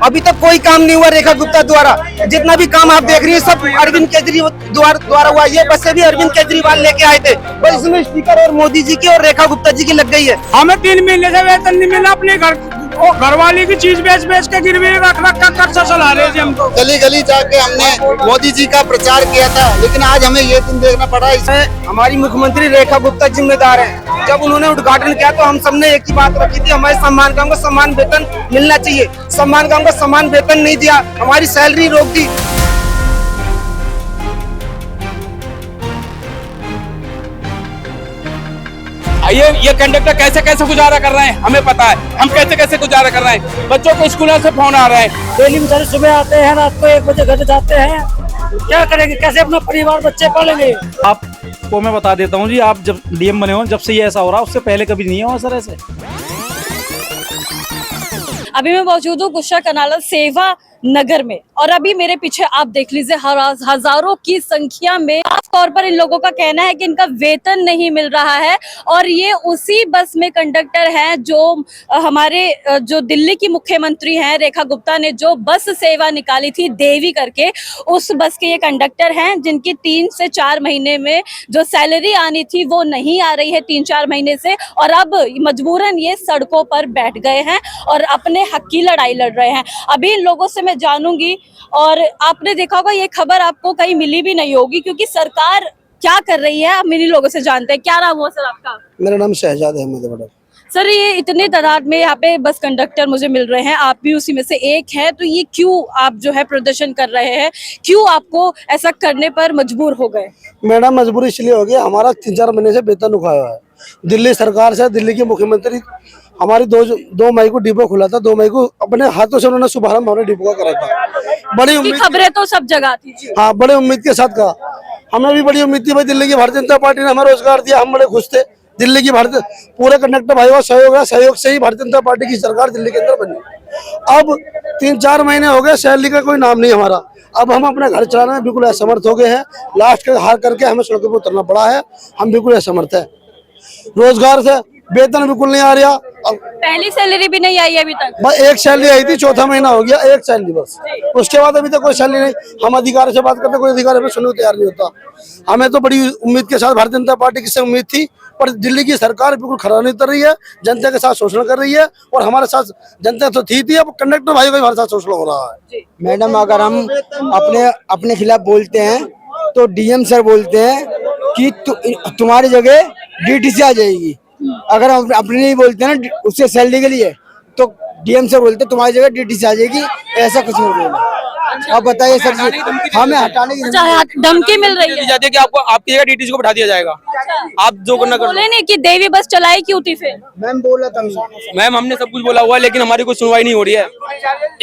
अभी तक कोई काम नहीं हुआ रेखा गुप्ता द्वारा। जितना भी काम आप देख रही है सब अरविंद केजरीवाल द्वारा हुआ। ये बसें भी अरविंद केजरीवाल लेके आए थे, और इसमें स्पीकर और मोदी जी की और रेखा गुप्ता जी की लग गई है। हमें 3 महीने से वेतन नहीं मिला, अपने घरवाली की चीज बेच बेच के गिरवी रख कर कर्जा चला रहे थे हमको। गली गली जाके हमने मोदी जी का प्रचार किया था, लेकिन आज हमें ये दिन देखना पड़ा। इसमें हमारी मुख्यमंत्री रेखा गुप्ता जिम्मेदार है। जब उन्होंने उद्घाटन किया तो हम सबने एक ही बात रखी थी, हमारे सम्मान कामों को सम्मान वेतन मिलना चाहिए। सम्मान कामों को सम्मान वेतन नहीं दिया, हमारी सैलरी रोक दी। ये कंडक्टर कैसे कैसे गुजारा कर रहे हैं हमें पता है, हम कैसे कैसे गुजारा कर रहे हैं। बच्चों को स्कूलों से फोन आ रहे हैं, डेली बेचारे सुबह आते हैं, रात को 1 बजे घर जाते हैं। क्या करेंगे, कैसे अपना परिवार बच्चे पालेंगे। आपको मैं बता देता हूँ जी, आप जब डीएम बने हो जब से ये ऐसा हो रहा है, उससे पहले कभी नहीं हुआ सर ऐसे। अभी मैं मौजूद हूँ गुस्सा कनाला सेवा नगर में, और अभी मेरे पीछे आप देख लीजिए हजारों की संख्या में खास तौर पर इन लोगों का कहना है कि इनका वेतन नहीं मिल रहा है। और ये उसी बस में कंडक्टर हैं जो हमारे जो दिल्ली की मुख्यमंत्री हैं रेखा गुप्ता ने जो बस सेवा निकाली थी देवी करके, उस बस के ये कंडक्टर हैं जिनकी 3 से 4 महीने में जो सैलरी आनी थी वो नहीं आ रही है 3-4 महीने से, और अब मजबूरन ये सड़कों पर बैठ गए हैं और अपने हक की लड़ाई लड़ रहे हैं। अभी इन लोगों से मैं जानूंगी, और आपने देखा होगा ये खबर आपको कहीं मिली भी नहीं होगी, क्योंकि सरकार क्या कर रही है हम इन्हीं लोगों से जानते हैं। क्या नाम हुआ सर आपका? मेरा नाम शहजाद अहमद है। सर ये इतने तादाद में यहाँ पे बस कंडक्टर मुझे मिल रहे हैं, आप भी उसी में से एक हैं, तो ये क्यों आप जो है प्रदर्शन कर रहे हैं, क्यों आपको ऐसा करने पर मजबूर हो गए? मैडम मजबूरी इसलिए हो गई, हमारा 3-4 महीने से वेतन रुकाया है दिल्ली सरकार से। दिल्ली के मुख्यमंत्री हमारी 2 मई को डिपो खुला था, 2 मई को अपने हाथों से उन्होंने शुभारंभ हमारे डिपो का करा था। बड़ी उम्मीद, खबरें तो सब जगह थी। हाँ बड़े उम्मीद के साथ कहा, हमें भी बड़ी उम्मीद थी भाई दिल्ली की भारतीय जनता पार्टी ने हमें रोजगार दिया, हम बड़े खुश थे। दिल्ली की भारतीय पूरे कंडक्टर भाइयों का सहयोग है, सहयोग से ही भारतीय जनता पार्टी की सरकार दिल्ली के अंदर बनी। अब 3-4 महीने हो गए, सैलरी का कोई नाम नहीं हमारा। अब हम अपने घर चलाने में बिल्कुल असमर्थ हो गए हैं, लास्ट के हार करके हमें सड़कों पर उतरना पड़ा है। हम बिल्कुल असमर्थ है, रोजगार से वेतन बिल्कुल नहीं आ रहा। पहली सैलरी भी नहीं आई अभी तक। बस एक सैलरी आई थी, 4था महीना हो गया, एक सैलरी बस। उसके बाद अभी तक कोई सैलरी नहीं। हम अधिकारी से बात करते, कोई अधिकारी हमें सुनने को तैयार नहीं होता। हमें तो बड़ी उम्मीद के साथ भारतीय जनता पार्टी की से उम्मीद थी, पर दिल्ली की सरकार बिल्कुल खरा नहीं उतर रही है, जनता के साथ शोषण कर रही है। और हमारे साथ जनता तो थी, अब कंडक्टर भाइयों का हमारे साथ शोषण हो रहा है। मैडम अगर हम अपने खिलाफ बोलते हैं तो डीएम सर बोलते हैं कि तुम्हारी जगह डीटीसी आ जाएगी। अगर हम अपने नहीं बोलते हैं ना उससे सैलरी के लिए, तो डीएम सर बोलते तुम्हारी जगह डीटीसी आ जाएगी। ऐसा कुछ नहीं बोला। अब बताइए सर जी, हमें हटाने की धमकी मिल रही है कि आपको आपकी जगह डीटीसी को बैठा दिया जाएगा। आप जो करना कर बोले नहीं कि देवी बस चलाई क्यों थी फिर? मैम बोला था मैम, हमने सब कुछ बोला हुआ है, लेकिन हमारी कोई सुनवाई नहीं हो रही है।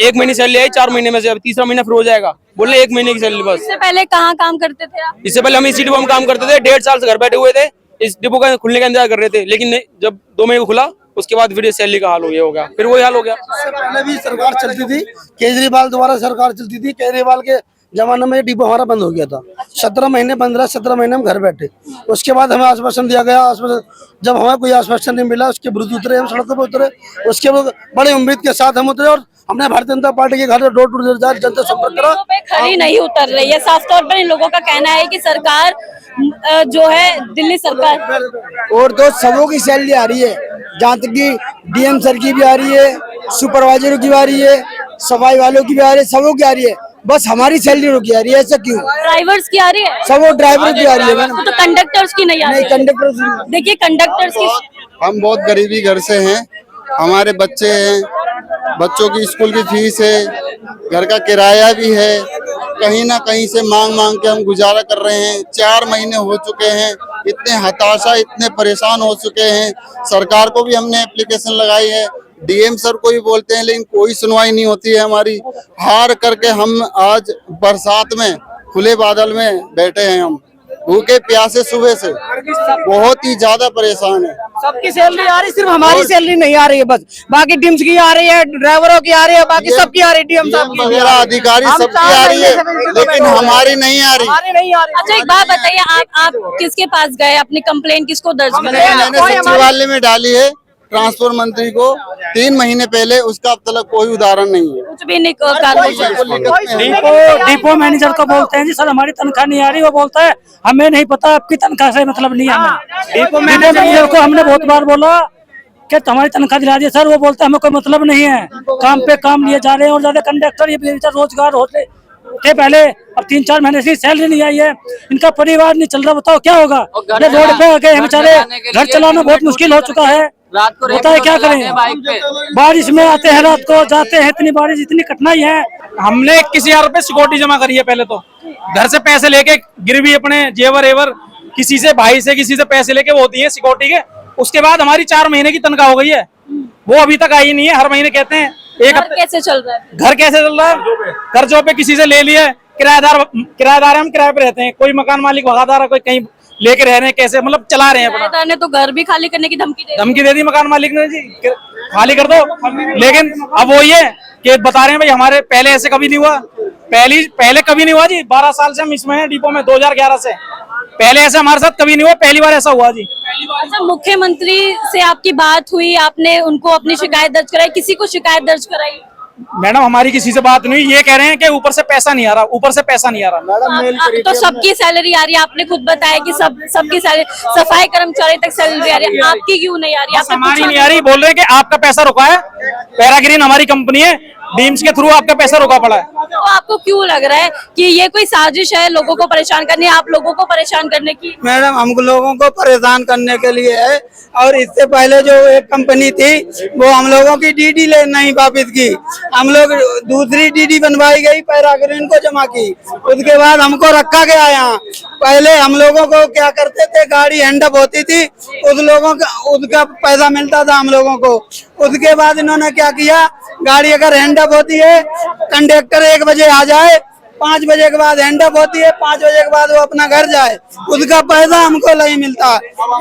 1 महीने सैलरी आई, 4 महीने में से अब 3रा महीना फिर हो जाएगा, बोले 1 महीने की सैलरी बस। इससे पहले कहाँ काम करते थे आप? इससे पहले हम इसी डिपो में काम करते थे, 1.5 साल से घर बैठे हुए थे, इस डिपो का खुलने का इंतजार कर रहे थे, लेकिन जब 2 महीने को खुला उसके बाद फिर सैलरी का हाल हो गया, फिर वही हाल हो गया। इससे पहले भी सरकार चलती थी, केजरीवाल द्वारा सरकार चलती थी। केजरीवाल के जमाने में डिपो हमारा बंद हो गया था। 17 महीने 15-17 महीने हम घर बैठे। उसके बाद हमें आश्वासन दिया गया, जब हमें कोई आश्वासन नहीं मिला उसके विरुद्ध उतरे, हम सड़कों पर उतरे। उसके बाद बड़ी उम्मीद के साथ हम उतरे और हमने भारतीय जनता पार्टी के घर डोर टू डोर जनता संपर्क करा। खरी नहीं उतर रही है, साफ तौर पर इन लोगों का कहना है कि सरकार जो है दिल्ली सरकार और तो सबों की सैलरी आ रही है, जहाँ तक की डीएम सर की भी आ रही है, सुपरवाइजरों की भी आ रही है, सफाई वालों की भी आ रही है, सबों की आ रही है। बस हमारी सैलरी रुकी आ रही है, ऐसा क्यों? ड्राइवर्स की आ रही है, सब ड्राइवरों की आ रही है, तो कंडक्टर्स की नहीं आ रही है। कंडक्टर देखिए कंडक्टर्स की हम बहुत गरीबी घर से हैं, हमारे बच्चे हैं, बच्चों की स्कूल की फीस है, घर का किराया भी है, कहीं ना कहीं से मांग मांग के हम गुजारा कर रहे हैं। 4 महीने हो चुके हैं, इतने हताशा, इतने परेशान हो चुके हैं। सरकार को भी हमने एप्लीकेशन लगाई है, डीएम सर को भी बोलते हैं, लेकिन कोई सुनवाई नहीं होती है हमारी। हार करके हम आज बरसात में खुले बादल में बैठे हैं, हम भूखे प्यासे सुबह से बहुत ही ज्यादा परेशान है। सबकी सैलरी आ रही, सिर्फ हमारी सैलरी नहीं आ रही है बस, बाकी टीम्स की आ रही है, ड्राइवरों की आ रही है, बाकी सबकी आ रही है, डीएम साहब की वगैरह अधिकारी सबकी आ रही है, लेकिन हमारी नहीं आ रही। अच्छा एक बात बताइए, आप किसके पास गए, अपनी कंप्लेंट किसको दर्ज कराई? मैंने सचिवालय में डाली है, ट्रांसपोर्ट मंत्री को 3 महीने पहले, उसका अब तक कोई उदाहरण नहीं है। कुछ भी नहीं कार्रवाई। डिपो मैनेजर को बोलते हैं जी सर हमारी तनख्वाह नहीं आ रही, वो बोलता है हमें नहीं पता आपकी तनख्वाह से मतलब नहीं है हमें। डिपो मैनेजर को हमने बहुत बार बोला कि हमारी तनख्वाह दिला दी सर, वो बोलता है हमें कोई मतलब नहीं है, काम पे काम लिए जा रहे हैं और ज्यादा कंडक्टर ये बेचारे रोजगार होते थे पहले, अब 3-4 महीने से सैलरी नहीं आई है, इनका परिवार नहीं चल रहा, बताओ क्या होगा। ये रोड पे आ गए बेचारे, घर चलाना बहुत मुश्किल हो चुका है, बताए क्या करें। बारिश में आते हैं रात को, जाते हैं, इतनी बारिश इतनी कठिनाई है। हमने 21,000 रुपए सिक्योरिटी जमा करी है, पहले तो घर से पैसे लेके गिरवी अपने जेवर एवर किसी से भाई से किसी से पैसे लेके वो होती है सिक्योरिटी के, उसके बाद हमारी 4 महीने की तनख्वाह हो गई है, वो अभी तक आई नहीं है। हर महीने कहते हैं एक घर कैसे चल रहा है? घर कैसे चल रहा है, कर्जों पे किसी से ले लिए, किराएदार हम किराए पे रहते हैं, कोई मकान मालिक वफादार है, कोई कहीं लेके रह रहे हैं, कैसे मतलब चला रहे हैं अपना। किराएदार ने तो घर भी खाली करने की धमकी दे दी मकान मालिक ने जी, खाली कर दो। लेकिन अब वो ये कि बता रहे हैं भाई हमारे पहले ऐसे कभी नहीं हुआ, पहले कभी नहीं हुआ जी। 12 साल से हम इसमें हैं डिपो में, 2011 से, पहले ऐसा हमारे साथ कभी नहीं हुआ, पहली बार ऐसा हुआ जी। अच्छा, मुख्यमंत्री से आपकी बात हुई, आपने उनको अपनी शिकायत दर्ज कराई, किसी को शिकायत दर्ज कराई? मैडम हमारी किसी से बात नहीं, ये कह रहे हैं कि ऊपर से पैसा नहीं आ रहा, ऊपर से पैसा नहीं आ रहा। तो सबकी सैलरी आ रही है, आपने खुद बताया कि सबकी सैलरी, सफाई कर्मचारी तक सैलरी आ रही है, आपकी क्यों नहीं आ रही? आपने हमारी नहीं आ रही, बोल रहे हैं कि आपका पैसा रुका है, पैराग्रीन हमारी कंपनी है, डीम्स के थ्रू आपका पैसा रुका पड़ा है। तो आपको क्यों लग रहा है कि ये कोई साजिश है लोगों को परेशान करने, आप लोगों को परेशान करने की? मैडम हम लोगों को परेशान करने के लिए है, और इससे पहले जो एक कंपनी थी वो हम लोगों की डीडी नहीं वापिस की, हम लोग दूसरी डीडी बनवाई गई, पैराग्रीन को जमा की, उसके बाद हमको रखा गया यहाँ। पहले हम लोगों को क्या करते थे, गाड़ी हैंडअप होती थी, उस लोगों का उसका पैसा मिलता था हम लोगों को। उसके बाद इन्होंने क्या किया, गाड़ी अगर हैंडअप होती है, कंडक्टर 1 बजे आ जाए, 5 बजे के बाद हैंडअप होती है, 5 बजे के बाद वो अपना घर जाए, उसका पैसा हमको नहीं मिलता,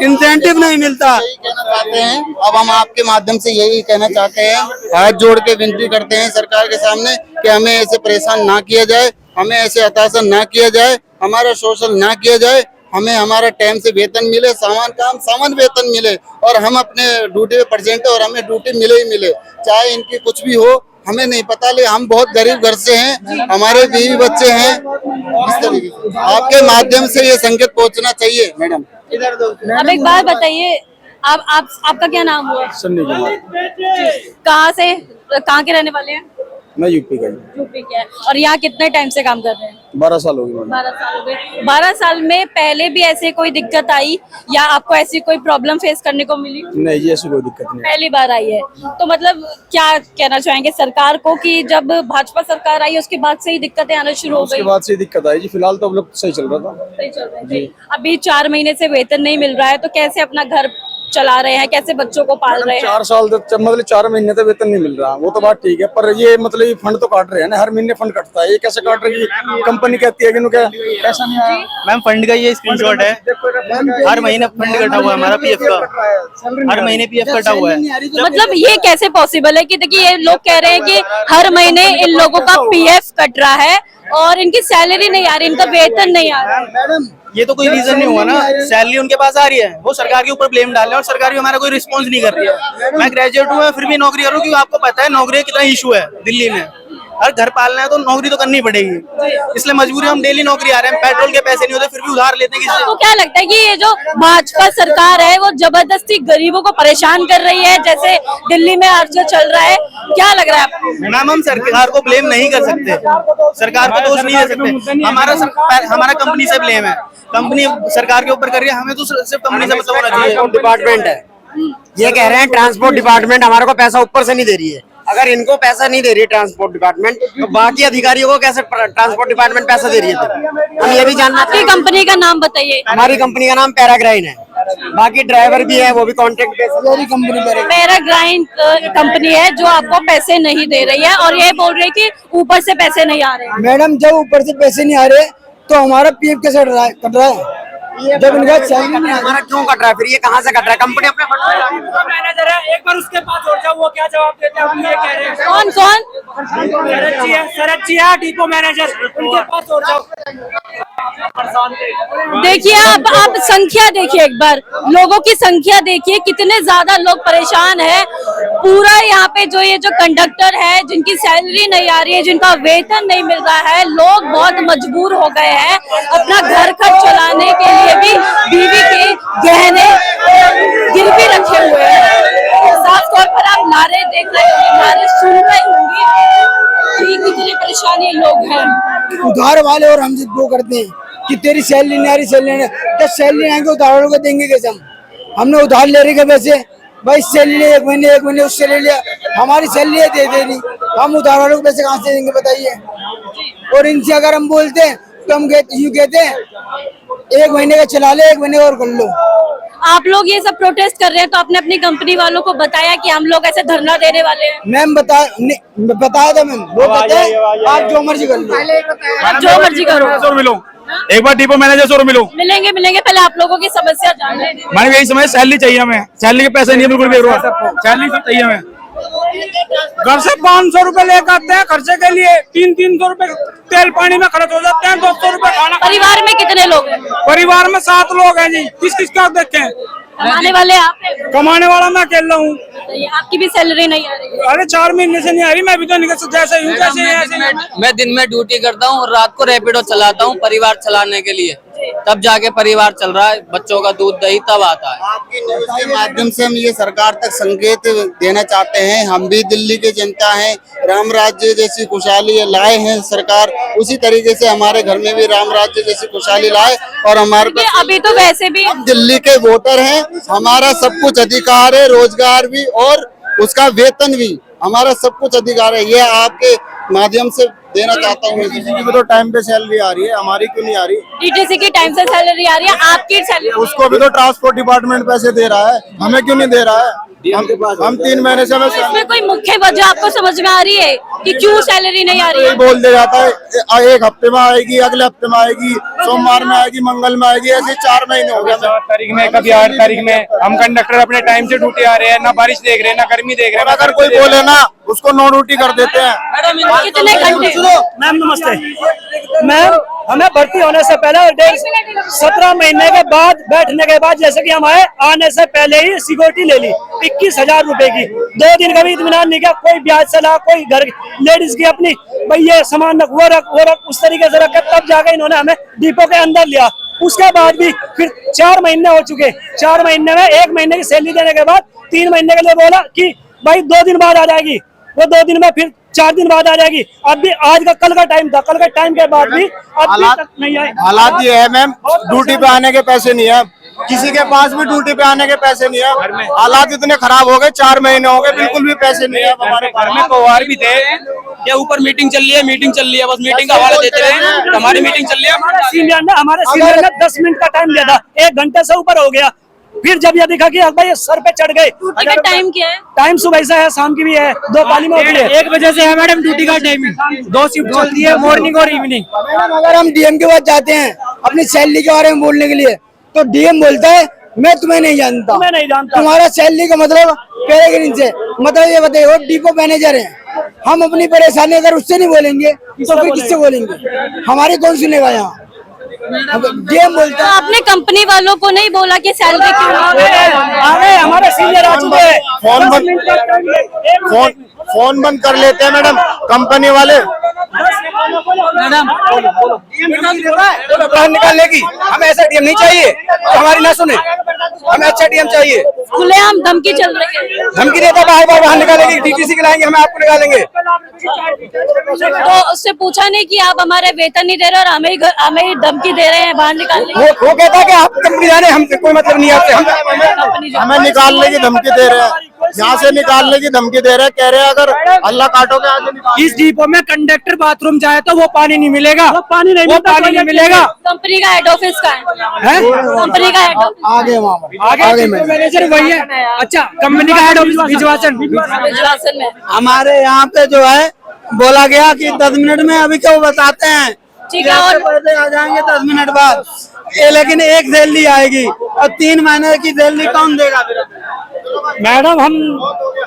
इंसेंटिव नहीं मिलता। कहना चाहते हैं, अब हम आपके माध्यम से यही कहना चाहते हैं, हाथ जोड़ के विनती करते हैं सरकार के सामने कि हमें ऐसे परेशान ना किया जाए, हमें ऐसे हताशा ना किया जाए, हमारा शोषण ना किया जाए, हमें हमारा टाइम से वेतन मिले, सामान वेतन मिले, और हम अपने ड्यूटी पे प्रेजेंट है और हमें ड्यूटी मिले ही मिले, चाहे इनकी कुछ भी हो, हमें नहीं पता। ले हम बहुत गरीब घर से हैं, हमारे बीवी बच्चे हैं, इस तरीके से आपके माध्यम से ये संकेत पहुंचना चाहिए। मैडम अब एक बात बताइए, आपका क्या नाम हुआ? सन्नी कुमार। कहाँ के रहने वाले हैं? मैं यूपी का। यूपी के हैं। और यहाँ कितने टाइम से काम कर रहे हैं? 12 साल हो गए। 12 साल हो गए। 12 साल में पहले भी ऐसे कोई दिक्कत आई या आपको ऐसी कोई प्रॉब्लम फेस करने को मिली? नहीं जी, ऐसी कोई दिक्कत नहीं। पहली बार आई है, तो मतलब क्या कहना चाहेंगे सरकार को कि जब भाजपा सरकार आई उसके बाद से ही दिक्कतें आना शुरू हो गई? उसके बाद से दिक्कत आई जी, फिलहाल तो अब लोग सही चल रहा था। सही चल रहे थे। अभी 4 महीने से वेतन नहीं मिल रहा है, तो कैसे अपना घर चला रहे हैं, कैसे बच्चों को पाल रहे हैं? 4 साल मतलब 4 महीने तक वेतन नहीं मिल रहा, वो तो बात ठीक है, पर ये मतलब ये फंड तो काट रहे हैं ना, हर महीने फंड कटता है, ये कैसे काट रही है? कंपनी कहती है कि क्या पैसा नहीं आया। मैम फंड का ये स्क्रीनशॉट है, हर महीने फंड कटा हुआ है हमारा पीएफ का, हर महीने पीएफ कटा हुआ है। मतलब ये कैसे पॉसिबल है कि देखिए ये लोग कह रहे हैं कि हर महीने इन लोगों का पीएफ कट रहा है और इनकी सैलरी नहीं आ रही, इनका वेतन नहीं आ रहा है। ये तो कोई रीजन नहीं हुआ ना, सैलरी उनके पास आ रही है, वो सरकार के ऊपर ब्लेम डाल रहे हैं और सरकार भी हमारा कोई रिस्पॉन्स नहीं कर रही है। मैं ग्रेजुएट हूँ, मैं फिर भी नौकरी करूँ, क्योंकि आपको पता है नौकरी कितना इशू है दिल्ली में, हर घर पालना है तो नौकरी तो करनी पड़ेगी, इसलिए मजबूरी हम डेली नौकरी आ रहे हैं, पेट्रोल के पैसे नहीं होते फिर भी उधार लेते हैं किसी से। आपको क्या लगता है कि ये जो भाजपा सरकार है वो जबरदस्ती गरीबों को परेशान कर रही है, जैसे दिल्ली में आजकल चल रहा है, क्या लग रहा है आपको? मैम हम सरकार को ब्लेम नहीं कर सकते, सरकार को दोष नहीं दे सकते, हमारा कंपनी से ब्लेम है, कंपनी सरकार के ऊपर कर रही है, हमें तो सिर्फ कंपनी से मतलब होना चाहिए। डिपार्टमेंट है, ये कह रहे हैं ट्रांसपोर्ट डिपार्टमेंट हमारे को पैसा ऊपर से नहीं दे रही है। अगर इनको पैसा नहीं दे रही है ट्रांसपोर्ट डिपार्टमेंट, तो बाकी अधिकारियों को कैसे ट्रांसपोर्ट डिपार्टमेंट पैसा दे रही है? हम ये भी जानना आपकी कंपनी का नाम बताइए। हमारी कंपनी का नाम पैराग्राइन है, बाकी ड्राइवर भी है, वो भी कॉन्ट्रैक्ट बेसिस कंपनी पर। पैराग्राइन कंपनी है जो आपको पैसे नहीं दे रही है और ये बोल रही है कि ऊपर से पैसे नहीं आ रहे। मैडम जब ऊपर से पैसे नहीं आ रहे तो हमारा पीएफ कैसे कट रहा है? जब इनका हमारा क्यों कट रहा है? फिर ये कहाँ से कट रहा है? कंपनी अपने मैनेजर है, एक बार उसके पास हो जाओ, वो क्या जवाब देते हैं हम ये कह रहे हैं। कौन कौन? शरद जी है, डिपो मैनेजर, उनके पास हो जाओ। देखिए आप संख्या देखिए, एक बार लोगों की संख्या देखिए, कितने ज्यादा लोग परेशान हैं। पूरा यहाँ पे जो ये जो कंडक्टर है, जिनकी सैलरी नहीं आ रही है, जिनका वेतन नहीं मिल रहा है, लोग बहुत मजबूर हो गए हैं अपना घर खर्च चलाने के लिए भी बीवी के गहने गिरवी रखे हुए हैं। साफ तौर पर आप नारे देख रहे होंगे, नारे सुन रहे होंगे कि कितनी परेशानी लोग हैं। उधार वाले और हम जिद वो करते हैं कि तेरी सैलरी नहीं आ रही, सैलरी नहीं, जब सैलरी आएंगे उधार वालों को देंगे कैसे हम? हमने उधार ले रहे पैसे, भाई सैलरी एक महीने उससे ले लिया, हमारी सैलरी दे नहीं, हम उधार वालों को पैसे कहाँ से देंगे बताइए? और इनसे अगर हम बोलते हैं तो हम यूँ कहते हैं 1 महीने का चला ले, 1 महीने और कर लो। आप लोग ये सब प्रोटेस्ट कर रहे हैं तो आपने अपनी कंपनी वालों को बताया कि हम लोग ऐसे धरना देने वाले हैं? मैम बताया था मैम, वो कहते हैं आप जो मर्जी कर लो, आप जो मर्जी करो। मिलो एक बार डिपो मैनेजर से मिलो। मिलेंगे पहले आप लोगों की समस्या जान लें। मैंने यही समझ, सैलरी चाहिए हमें, सैलरी के पैसे नहीं है बिल्कुल भी, सैलरी सब चाहिए हमें। घर से 500 रुपए लेकर आते हैं खर्चे के लिए, 300 रुपए तेल पानी में खर्च हो जाते हैं, 200 रुपए खाना। परिवार में कितने लोग हैं? परिवार में 7 लोग हैं जी। किस का देखें? कमाने वाले आप हैं? कमाने वाला मैं अकेला हूँ। आपकी भी सैलरी नहीं आ रही है? अरे 4 महीने से नहीं आ रही, मैं भी तो निकल जैसे हूँ जैसे। मैं दिन में ड्यूटी करता हूँ और रात को रैपिडो चलाता हूँ परिवार चलाने के लिए, तब जाके परिवार चल रहा है, बच्चों का दूध दही तब आता है। आपकी न्यूज के माध्यम से हम ये सरकार तक संकेत देना चाहते हैं, हम भी दिल्ली की जनता हैं, राम राज्य जैसी खुशहाली लाए हैं सरकार, उसी तरीके से हमारे घर में भी राम राज्य जैसी खुशहाली लाए। और हमारे पास अभी तो वैसे भी हम दिल्ली के वोटर हैं, हमारा सब कुछ अधिकार है, रोजगार भी और उसका वेतन भी, हमारा सब कुछ अधिकार है। ये आपके माध्यम से देना चाहता हूँ। किसी की भी तो टाइम पे सैलरी आ रही है, हमारी क्यों नहीं आ रही? टीटीसी की टाइम से सैलरी आ रही है, आपकी सैलरी उसको भी तो ट्रांसपोर्ट डिपार्टमेंट पैसे दे रहा है, हमें क्यों नहीं दे रहा है? हम 3 महीने से इसमें कोई मुख्य वजह आपको समझ में आ रही है कि क्यों सैलरी नहीं आ रही है? बोल दिया जाता है 1 हफ्ते में आएगी, अगले हफ्ते में आएगी, सोमवार में आएगी, मंगल में आएगी, ऐसे 4 महीने हो गए। 7 तारीख में, कभी 8 तारीख में। हम कंडक्टर अपने टाइम से ड्यूटी आ रहे हैं, ना बारिश देख रहे हैं, ना गर्मी देख रहे हैं। अगर कोई बोले ना उसको नो ड्यूटी कर देते हैं। कितने घंटे? मैम नमस्ते मैम, हमें भर्ती होने से पहले 17 महीने के बाद बैठने के बाद जैसे कि हम आने से पहले ही सिक्योरिटी ले ली 21,000 रुपए की। 2 दिन का भी इत्मीनान नहीं किया, कोई ब्याज से ला, कोई घर लेडीज की अपनी भाई ये सामान रख वो रख उस तरीके से रख, तब जाकर इन्होंने हमें डिपो के अंदर लिया। उसके बाद भी फिर 4 महीने हो चुके, 4 महीने में 1 महीने की सैलरी देने के बाद 3 महीने के लिए बोला कि भाई 2 दिन बाद आ जाएगी, वो 2 दिन में फिर 4 दिन बाद आ जाएगी। अब भी आज का कल का टाइम था, कल का टाइम के बाद भी अब तक नहीं आए। हालात ये है मैम, ड्यूटी पे आने के पैसे नहीं है, किसी के पास भी ड्यूटी पे आने के पैसे नहीं है। हालात इतने खराब हो गए, 4 महीने हो गए, बिल्कुल भी पैसे नहीं है। हमारे घर में त्योहार भी थे, क्या ऊपर मीटिंग चल रही है, बस मीटिंग का हवाला देते रहे। हमारी मीटिंग चल रही है, हमारे सीनियर ने 10 मिनट का टाइम दिया था, 1 घंटे से ऊपर हो गया। फिर जब ये दिखा कि भाई सर पे चढ़ गए। ड्यूटी का टाइम क्या है? टाइम सुबह से है, शाम की भी है, 2 पाली में होती है। 1 बजे से है मैडम ड्यूटी का टाइमिंग, 2 शिफ्ट चलती है, मॉर्निंग और इवनिंग। अगर हम डीएम के पास जाते हैं अपनी सैलरी के बारे में बोलने के लिए तो डीएम बोलता है मैं तुम्हें नहीं जानता, तुम्हारा सैलरी का मतलब कैटेगरी से मतलब ये बताइए, डिपो मैनेजर है, हम अपनी परेशानी अगर उससे नहीं बोलेंगे तो फिर किससे बोलेंगे? हमारी कौन सुनेगा यहाँ? डीएम बोलता है। आपने कंपनी वालों को नहीं बोला कि सैलरी क्यों? हमारे सीनियर आ चुके हैं, फोन बंद कर लेते हैं मैडम कंपनी वाले। बाहर निकालने की हमें ऐसा डीएम नहीं चाहिए तो हमारी ना सुने, हमें अच्छा डीएम चाहिए। खुलेआम धमकी चल रही है, धमकी देता बाहर निकालेंगे, टीटीसी के लाएंगे, हम आपको निकालेंगे। तो उससे पूछा नहीं कि आप हमारे वेतन नहीं दे रहे और हमें ही धमकी दे रहे हैं बाहर निकालने? वो कहता है कि आप कंपनी जाने, हमसे कोई मतलब नहीं है आपसे, हमें निकालने की धमकी दे रहे हैं, यहाँ से निकालने की धमकी दे रहे हैं, कह रहे हैं अगर अल्लाह काटोगे आगे निकाल। इस डिपो में कंडक्टर बाथरूम जाए तो वो पानी नहीं मिलेगा, वो पानी नहीं मिलेगा। कंपनी का हेड ऑफिस का है, कंपनी का हेड ऑफिस आगे आगे मैनेजर वही है। अच्छा, कंपनी का हेड ऑफिस भिजवासन में। हमारे यहाँ पे जो है बोला गया कि 10 मिनट में, अभी क्या वो बताते हैं ठीक है, और पैसे आ जाएंगे 10 मिनट बाद, लेकिन 1 सैलरी आएगी और 3 महीने की सैलरी कौन देगा? मैडम हम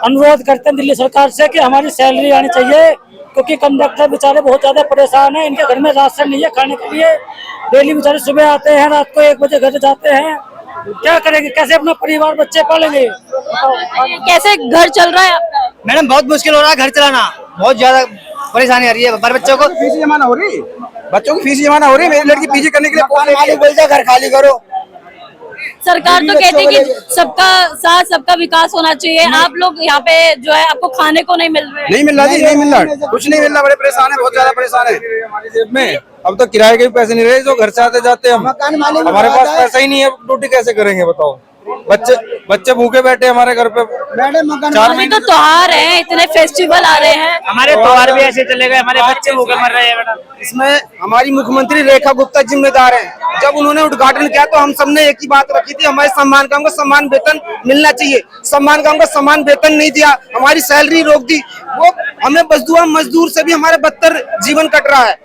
अनुरोध करते हैं दिल्ली सरकार से कि हमारी सैलरी आनी चाहिए, क्योंकि कंडक्टर बेचारे बहुत ज्यादा परेशान हैं। इनके घर में राशन नहीं है खाने के लिए। डेली बेचारे सुबह आते हैं, रात को 1 बजे घर जाते हैं। क्या करेंगे, कैसे अपना परिवार बच्चे पालेंगे? कैसे घर चल रहा है आपका? मैडम बहुत मुश्किल हो रहा है घर चलाना, बहुत ज्यादा परेशानी आ रही है। हमारे बच्चों को फीस जमाना हो रही, बच्चों की फीस जमाना हो रही है। मेरी लड़की पीजी करने के लिए मालिक बोलता है घर खाली करो। सरकार तो कहती है कि सबका साथ सबका विकास होना चाहिए। आप लोग यहाँ पे जो है आपको खाने को नहीं मिल रहे? नहीं मिल रहा जी, नहीं मिल रहा, कुछ नहीं मिल रहा। बड़े परेशान है, बहुत ज्यादा परेशान है। हमारी जेब में अब तो किराए के भी पैसे नहीं रहे, जो घर से आते जाते हम। हमारे पास पैसा ही नहीं है, ड्यूटी कैसे करेंगे बताओ? बच्चे भूखे बैठे हमारे घर पे। अभी तो त्योहार है, इतने फेस्टिवल आ रहे हैं। हमारे त्योहार भी ऐसे चले गए, हमारे बच्चे भूखे मर रहे हैं मैडम। इसमें हमारी मुख्यमंत्री रेखा गुप्ता जिम्मेदार है। जब उन्होंने उद्घाटन किया तो हम सबने एक ही बात रखी थी, हमारे सम्मान काम का सम्मान वेतन मिलना चाहिए। सम्मान काम का सम्मान वेतन नहीं दिया, हमारी सैलरी रोक दी। वो हमें मजदूर से भी हमारे बदतर जीवन कट रहा है।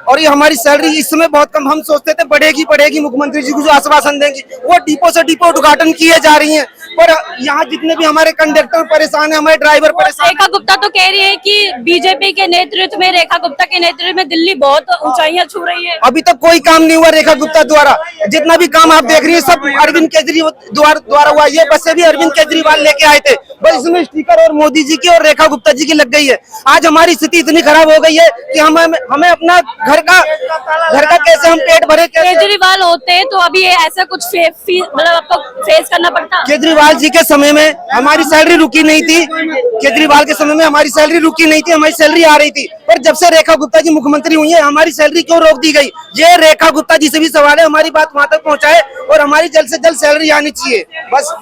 और ये हमारी सैलरी इस समय बहुत कम। हम सोचते थे बढ़ेगी, मुख्यमंत्री जी को जो आश्वासन देंगे, वो डिपो से डिपो उद्घाटन किए जा रही हैं। पर यहाँ जितने भी हमारे कंडक्टर परेशान है, हमारे ड्राइवर परेशान। रेखा गुप्ता तो कह रही है कि बीजेपी के नेतृत्व में, रेखा गुप्ता के नेतृत्व में दिल्ली बहुत ऊंचाइयां छू रही है। अभी तक कोई काम नहीं हुआ रेखा गुप्ता द्वारा। जितना भी काम आप देख रही है सब अरविंद केजरीवाल द्वारा हुआ। ये बसें भी अरविंद केजरीवाल लेके आए थे, बस इसमें स्टिकर और मोदी जी की और रेखा गुप्ता जी की लग गई है। आज हमारी स्थिति इतनी खराब हो गई है कि हमें अपना घर का कैसे हम पेट भरे। केजरीवाल होते तो अभी ये ऐसा कुछ मतलब आपको फेस करना पड़ता? केजरीवाल जी के समय में हमारी सैलरी रुकी नहीं थी। केजरीवाल के समय में हमारी सैलरी रुकी नहीं थी, हमारी सैलरी आ रही थी। पर जब से रेखा गुप्ता जी मुख्यमंत्री हुई है, हमारी सैलरी क्यों रोक दी गई? ये रेखा गुप्ता जी से भी सवाल है, हमारी बात वहां तक पहुंचाए और हमारी जल्द से जल्द सैलरी आनी चाहिए। बस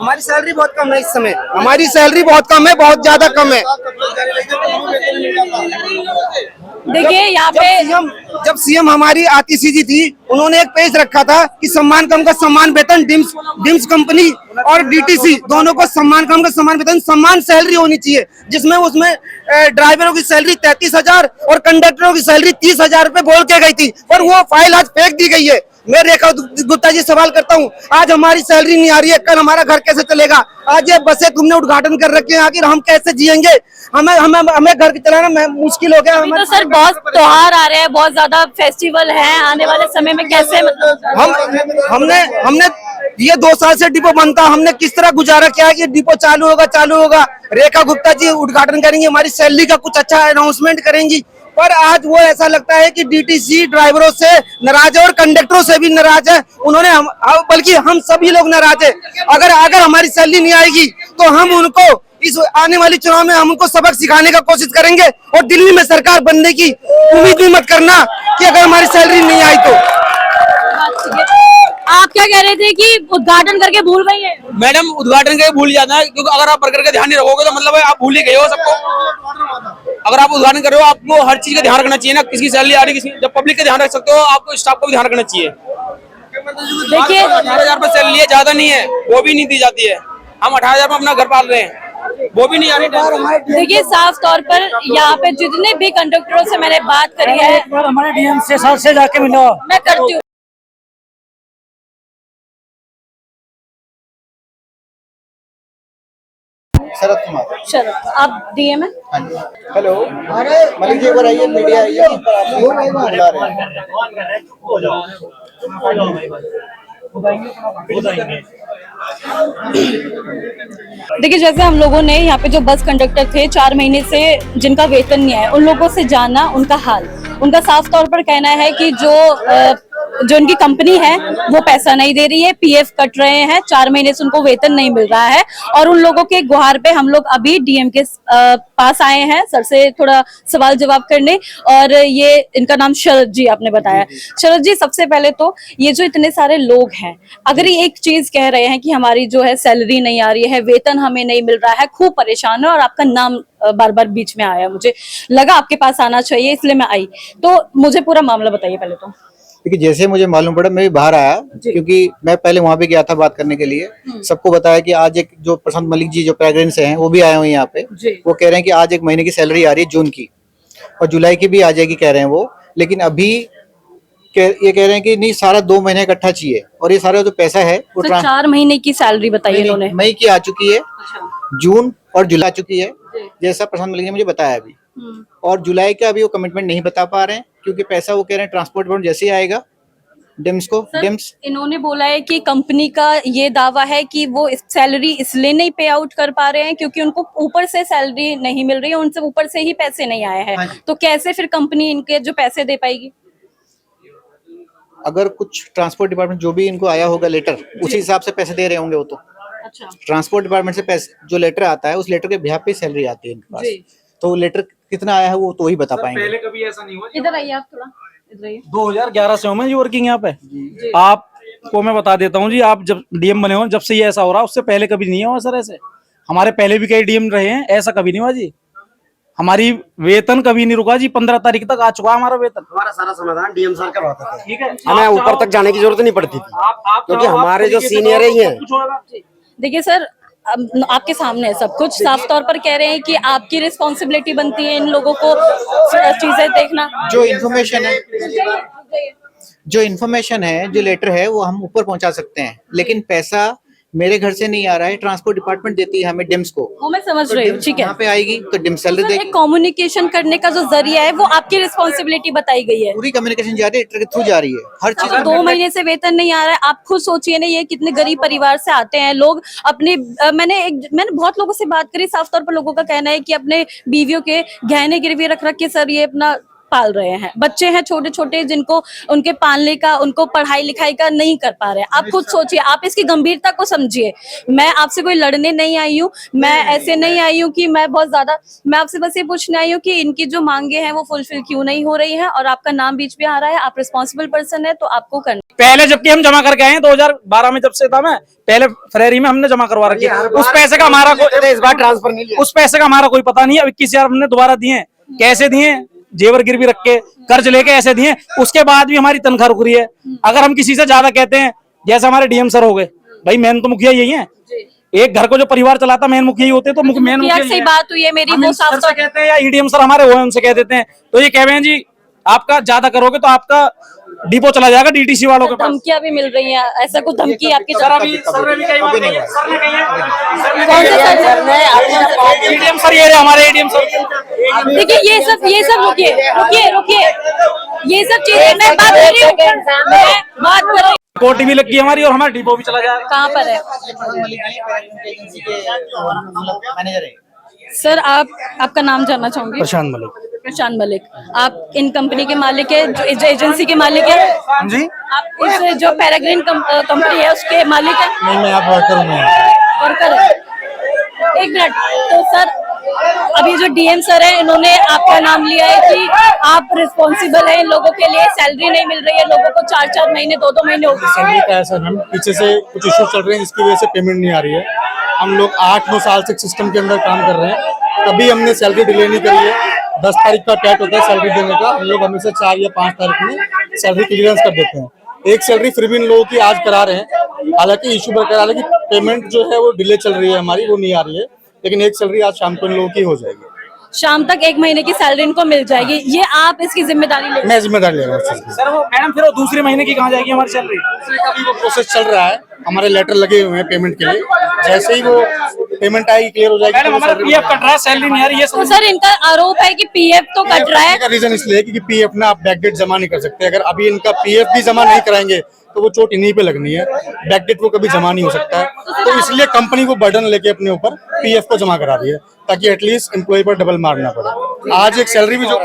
हमारी सैलरी बहुत कम है इस समय, हमारी सैलरी बहुत कम है, बहुत ज्यादा कम है। देखिए यहाँ पे जब सीएम हमारी आतिशी जी थी, उन्होंने एक पेज रखा था कि सम्मान कम का सम्मान वेतन, डिम्स कंपनी और डीटीसी दोनों को सम्मान कम का सम्मान वेतन, सम्मान सैलरी होनी चाहिए, जिसमें उसमें ड्राइवरों की सैलरी 33,000 और कंडक्टरों की सैलरी 30,000 रुपए बोल के गई थी। पर वो फाइल आज फेंक दी गई है। मैं रेखा गुप्ता जी सवाल करता हूँ, आज हमारी सैलरी नहीं आ रही है, कल हमारा घर कैसे चलेगा? आज ये बसें तुमने उद्घाटन कर रखे हैं, आखिर हम कैसे जिएंगे? हमें घर चलाना मुश्किल हो गया। तो सर बहुत त्योहार आ रहे हैं, बहुत ज्यादा फेस्टिवल हैं, आने वाले समय में कैसे मतलब हमने ये 2 साल से डिपो बनता, हमने किस तरह गुजारा किया कि डिपो चालू होगा। रेखा गुप्ता जी उद्घाटन करेंगी, हमारी सैलरी का कुछ अच्छा अनाउंसमेंट करेंगी। पर आज वो ऐसा लगता है कि डीटीसी ड्राइवरों से नाराज है और कंडक्टरों से भी नाराज है। बल्कि हम सभी लोग नाराज है। अगर हमारी सैलरी नहीं आएगी तो हम उनको इस आने वाली चुनाव में हम उनको सबक सिखाने का कोशिश करेंगे। और दिल्ली में सरकार बनने की उम्मीद भी मत करना कि अगर हमारी सैलरी नहीं आई तो। आप क्या कह रहे थे कि उद्घाटन करके भूल गई है? मैडम उद्घाटन करके भूल जाना है, क्योंकि अगर आप वर्कर का ध्यान नहीं रखोगे तो मतलब आप भूल ही गए हो सबको। अगर आप उद्घाटन कर रहे हो, आपको हर चीज का ध्यान रखना चाहिए ना, किसकी सैलरी आ रही है, जब पब्लिक का ध्यान रख सकते हो, आपको स्टाफ को भी ध्यान रखना चाहिए। देखिए 18,000 रुपए सैलरी है, ज्यादा नहीं है, वो भी नहीं दी जाती है। हम 18,000 में अपना घर पाल रहे हैं, वो भी नहीं आ रही। देखिए साफ तौर पर यहाँ पे जितने भी कंडक्टरों से मैंने बात करी है, हमारे डीएम से सर से जाके मिलो। मैं करती हूँ। शरद, आप डीएम है? हेलो, मलिक जी एक बार आइए, मीडिया आइए, बुला रहे हैं। देखिए जैसे हम लोगों ने यहाँ पे जो बस कंडक्टर थे 4 महीने से जिनका वेतन नहीं आया, उन लोगों से जाना उनका हाल। उनका साफ तौर पर कहना है कि जो उनकी कंपनी है वो पैसा नहीं दे रही है, पीएफ कट रहे हैं, 4 महीने से उनको वेतन नहीं मिल रहा है। और उन लोगों के गुहार पे हम लोग अभी डीएम के पास आए हैं सर से थोड़ा सवाल जवाब करने। और ये इनका नाम शरद जी आपने बताया। शरद जी सबसे पहले तो ये जो इतने सारे लोग हैं, अगर ये एक चीज कह रहे हैं कि हमारी जो है सैलरी नहीं आ रही है, वेतन हमें नहीं मिल रहा है, खूब परेशान है, और आपका नाम बार बार बीच में आया, मुझे लगा आपके पास आना चाहिए इसलिए मैं आई। तो मुझे पूरा मामला बताइए पहले तो। क्योंकि जैसे मुझे मालूम पड़ा, मैं भी बाहर आया, क्योंकि मैं पहले वहां पे गया था बात करने के लिए। सबको बताया कि आज एक जो प्रशांत मलिक जी जो प्रेग्नेंट से हैं वो भी आए हुए यहाँ पे। वो कह रहे हैं कि आज 1 महीने की सैलरी आ रही है, जून की, और जुलाई की भी आ जाएगी कह रहे हैं वो। लेकिन अभी ये कह रहे हैं कि नहीं सारा 2 महीने इकट्ठा चाहिए, और ये सारा जो पैसा है वो तो 4 महीने की सैलरी बताई इन्होंने। मई की आ चुकी है, जून और जुलाई आ चुकी है, जैसा प्रशांत मलिक ने मुझे बताया अभी। और जुलाई का अभी वो कमिटमेंट नहीं बता पा रहे हैं, क्योंकि पैसा वो कह रहे हैं ट्रांसपोर्ट डिपार्टमेंट जैसे ही आएगा डिम्स को डिम्स। इन्होंने बोला है कि कंपनी का ये दावा है कि वो सैलरी इसलिए नहीं पे आउट कर पा रहे हैं क्योंकि उनको ऊपर से सैलरी नहीं मिल रही है, उनसे ऊपर से ही पैसे नहीं आए हैं। तो कैसे फिर कंपनी इनके जो पैसे दे पाएगी? अगर कुछ ट्रांसपोर्ट डिपार्टमेंट जो भी इनको आया होगा लेटर, उसी हिसाब से पैसे दे रहे होंगे वो तो। अच्छा, ट्रांसपोर्ट डिपार्टमेंट से पैसे जो लेटर आता है उस लेटर के बिहाफ पे सैलरी आती है इनके पास, तो लेटर कितना आया है वो तो वही बता पाएंगे। पहले कभी ऐसा नहीं हुआ। इधर आइए आप थोड़ा, इधर आइए। 2011 से हूँ मैं जी वर्किंग यहाँ पे। आपको मैं बता देता हूँ जी, आप जब डीएम बने हो जब से ये ऐसा हो रहा है, उससे पहले कभी नहीं हुआ सर ऐसे। हमारे पहले भी कई डीएम रहे हैं, ऐसा कभी नहीं हुआ जी। हमारी वेतन कभी नहीं रुका जी, 15 तारीख तक आ चुका हमारा वेतन। हमारा सारा समाधान डीएम सर करवाते थे, ठीक है, हमें ऊपर तक जाने की जरूरत नहीं पड़ती थी, क्योंकि हमारे जो सीनियर ही हैं। देखिए सर, आपके सामने है सब कुछ, साफ तौर पर कह रहे हैं कि आपकी रिस्पॉन्सिबिलिटी बनती है इन लोगों को चीजें देखना। जो इन्फॉर्मेशन है, जो लेटर है वो हम ऊपर पहुंचा सकते हैं, लेकिन पैसा मेरे घर से नहीं आ रहा है, ट्रांसपोर्ट डिपार्टमेंट देती है हमें डिम्स को। वो मैं समझ रही हूँ, ठीक है। यहाँ पे आएगी तो डिम्स सैलरी देगी। कम्युनिकेशन करने का जो जरिया है वो आपकी रिस्पॉन्सिबिलिटी बताई गई है। पूरी कम्युनिकेशन जा रही है, लेटर के थ्रू जा रही है, हर चीज। 2 महीने से वेतन नहीं आ रहा है, आप खुद सोचिए ना, ये कितने गरीब परिवार से आते हैं लोग। अपने मैंने बहुत लोगों से बात करी, साफ तौर पर लोगों का कहना है कि अपने बीवियों के गहने गिरवी रख के सर ये अपना पाल रहे हैं। बच्चे हैं छोटे छोटे जिनको उनके पालने का, उनको पढ़ाई लिखाई का नहीं कर पा रहे हैं। आप खुद सोचिए, आप इसकी गंभीरता को समझिए। मैं आपसे कोई लड़ने नहीं आई हूँ, मैं ऐसे नहीं आई हूँ कि मैं बहुत ज्यादा, मैं आपसे बस ये पूछने आई हूँ कि इनकी जो मांगे हैं वो फुलफिल क्यों नहीं हो रही है। और आपका नाम बीच में आ रहा है, आप रिस्पॉन्सिबल पर्सन है, तो आपको करना। पहले जबकि हम जमा करके आए हैं 2012 में, जब से था मैं पहले फरवरी में हमने जमा करवा रखी है। उस पैसे का हमारा इस बार ट्रांसफर नहीं लिया, उस पैसे का हमारा कोई पता नहीं है। 21,000 हमने दोबारा दिए, कैसे दिए? जेवर गिरवी रख के, कर्ज लेके ऐसे दिए। उसके बाद भी हमारी तनख्वाह रुक रही है। अगर हम किसी से ज्यादा कहते हैं, जैसे हमारे डीएम सर हो गए, भाई मेन तो मुखिया यही है। एक घर को जो परिवार चलाता मेन मुखिया ही होते, तो मेन मुखिया से बात हुई है मेरी, वो साफ तौर कहते हैं, या ईडीएम सर हमारे वो है उनसे कह देते हैं, तो ये कह रहे हैं जी आपका ज्यादा करोगे तो आपका डिपो चला जाएगा डीटीसी वालों के पास। धमकियां भी मिल रही हैं, ऐसा कुछ धमकी आपकी? सर ने भी कई बार कही है, सर ने कही है। एडीएम सर ये रहे हमारे एडीएम सर। देखिए ये सब रुकिए, ये सब चीजें मैं बात कर रही हूँ, कोर्ट भी लगी हमारी और हमारा डिपो भी चला जाएगा। कहाँ पर है मैनेजर है सर? आपका नाम जानना चाहूंगी। प्रशांत मलिक, आप इन कंपनी के मालिक है, जो एजेंसी के मालिक है जी? आप इस जो पैराग्रीन कंपनी है उसके मालिक है? नहीं, मैं आप वर्कर हूँ। वर्कर है। एक मिनट, तो सर अभी जो डीएम सर है इन्होंने आपका नाम लिया है कि आप रिस्पॉन्सिबल है इन लोगों के लिए, सैलरी नहीं मिल रही है लोगों को, 4-4 महीने 2-2 महीने हो गए। सैलरी का ऐसा मैम, पीछे से कुछ इश्यू चल रहे हैं जिसकी वजह से पेमेंट नहीं आ रही है। हम लोग 8-9 साल से सिस्टम के अंदर काम कर रहे हैं, कभी हमने सैलरी डिले नहीं करी है। 10 तारीख का कैट होता है सैलरी देने का, हम लोग हमेशा 4 या 5 तारीख में सैलरी क्लियरेंस कर देते हैं। एक सैलरी फिर भी इन लोगों की आज करा रहे हैं, हालांकि इशू बरकरार है कि पेमेंट जो है वो डिले चल रही है हमारी, वो नहीं आ रही है, लेकिन एक सैलरी आज शाम को इन लोगों की हो जाएगी। शाम तक 1 महीने की सैलरी इनको मिल जाएगी, ये आप इसकी जिम्मेदारी ले? मैं जिम्मेदारी ले रहा हूँ सर वो मैडम फिर वो दूसरे महीने की कहाँ जाएगी हमारी सैलरी? अभी वो प्रोसेस चल रहा है, हमारे लेटर लगे हुए हैं पेमेंट के लिए, जैसे ही वो पेमेंट आएगी क्लियर हो जाएगी। मैडम हमारा पीएफ कट रहा है, सैलरी नहीं आ रही है। तो सर इनका आरोप है कि पीएफ तो कट रहा है। रीजन इसलिए कि पीएफ ना आप बैकडेट जमा नहीं कर सकते। अगर अभी इनका पीएफ भी जमा नहीं कराएंगे तो वो चोट इन्हीं पे लगनी है, बैकडेट वो कभी जमा नहीं हो सकता है। तो इसलिए कंपनी को बर्डन लेके अपने ऊपर पीएफ को जमा करा रही है, ताकि एटलीस्ट एम्प्लॉय पर डबल मारना पड़े। आज एक सैलरी भी जो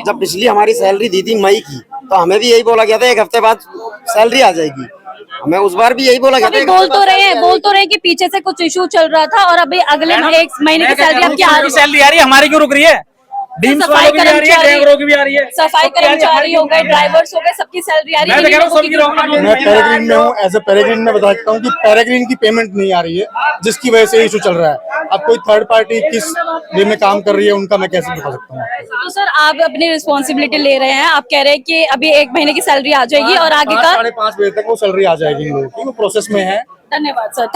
जब पिछली हमारी सैलरी दी थी मई की, तो हमें भी यही बोला गया था 1 हफ्ते बाद सैलरी आ जाएगी। हमें उस बार भी यही बोला गया था। बोल तो रहे हैं कि पीछे से कुछ इशू चल रहा था और अभी अगले 1 महीने की सैलरी आपकी सैलरी आ रही है, हमारी क्यों रुक रही है? सफाई कर्मचारी भी आ रही है, सफाई कर्मचारी हो गए, ड्राइवर्स हो गए, सबकी सैलरी आ रही है। मैं पेरेग्रीन में हूँ, एज ए पेरेग्रीन में बता सकता हूँ कि पेरेग्रीन की पेमेंट नहीं आ रही है, जिसकी वजह से इशू चल रहा है। अब कोई थर्ड पार्टी किस वे में काम कर रही है उनका मैं कैसे बता सकता हूँ? तो सर आप अपनी रिस्पॉन्सिबिलिटी ले रहे हैं, आप कह रहे हैं कि अभी 1 महीने की सैलरी आ जाएगी और आगे का 5:30 बजे तक वो सैलरी आ जाएगी इन लोगों की, वो प्रोसेस में है। धन्यवाद सर।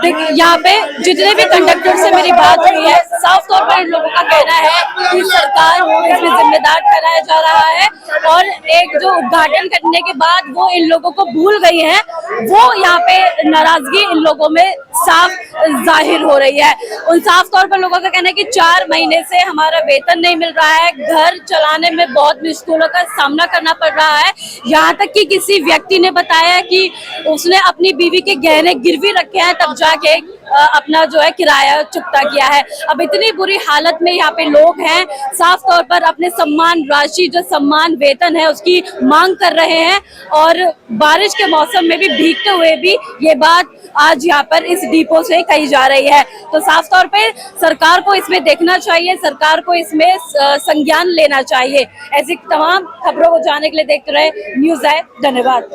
यहाँ पे जितने भी कंडक्टर से मेरी बात हुई है, साफ तौर पर इन लोगों का कहना है कि सरकार को इसमें जिम्मेदार ठहराया जा रहा है और एक जो उद्घाटन करने के बाद वो इन लोगों को भूल गई है, वो यहाँ पे नाराजगी इन लोगों में साफ जाहिर हो रही है। उन साफ तौर पर लोगों का कहना है कि 4 महीने से हमारा वेतन नहीं मिल रहा है, घर चलाने में बहुत मुश्किलों का सामना करना पड़ रहा है। यहाँ तक कि किसी व्यक्ति ने बताया कि उसने अपनी बीवी के गहने गिरवी रखे हैं तब जाके अपना जो है किराया चुकता किया है। अब इतनी बुरी हालत में यहाँ पे लोग हैं, साफ तौर पर अपने सम्मान राशि जो सम्मान वेतन है उसकी मांग कर रहे हैं और बारिश के मौसम में भी भीगते हुए भी ये बात आज यहाँ पर इस डिपो से कही जा रही है। तो साफ तौर पे सरकार को इसमें देखना चाहिए, सरकार को इसमें संज्ञान लेना चाहिए। ऐसी तमाम खबरों को जानने के लिए देखते रहे न्यूज़ है। धन्यवाद।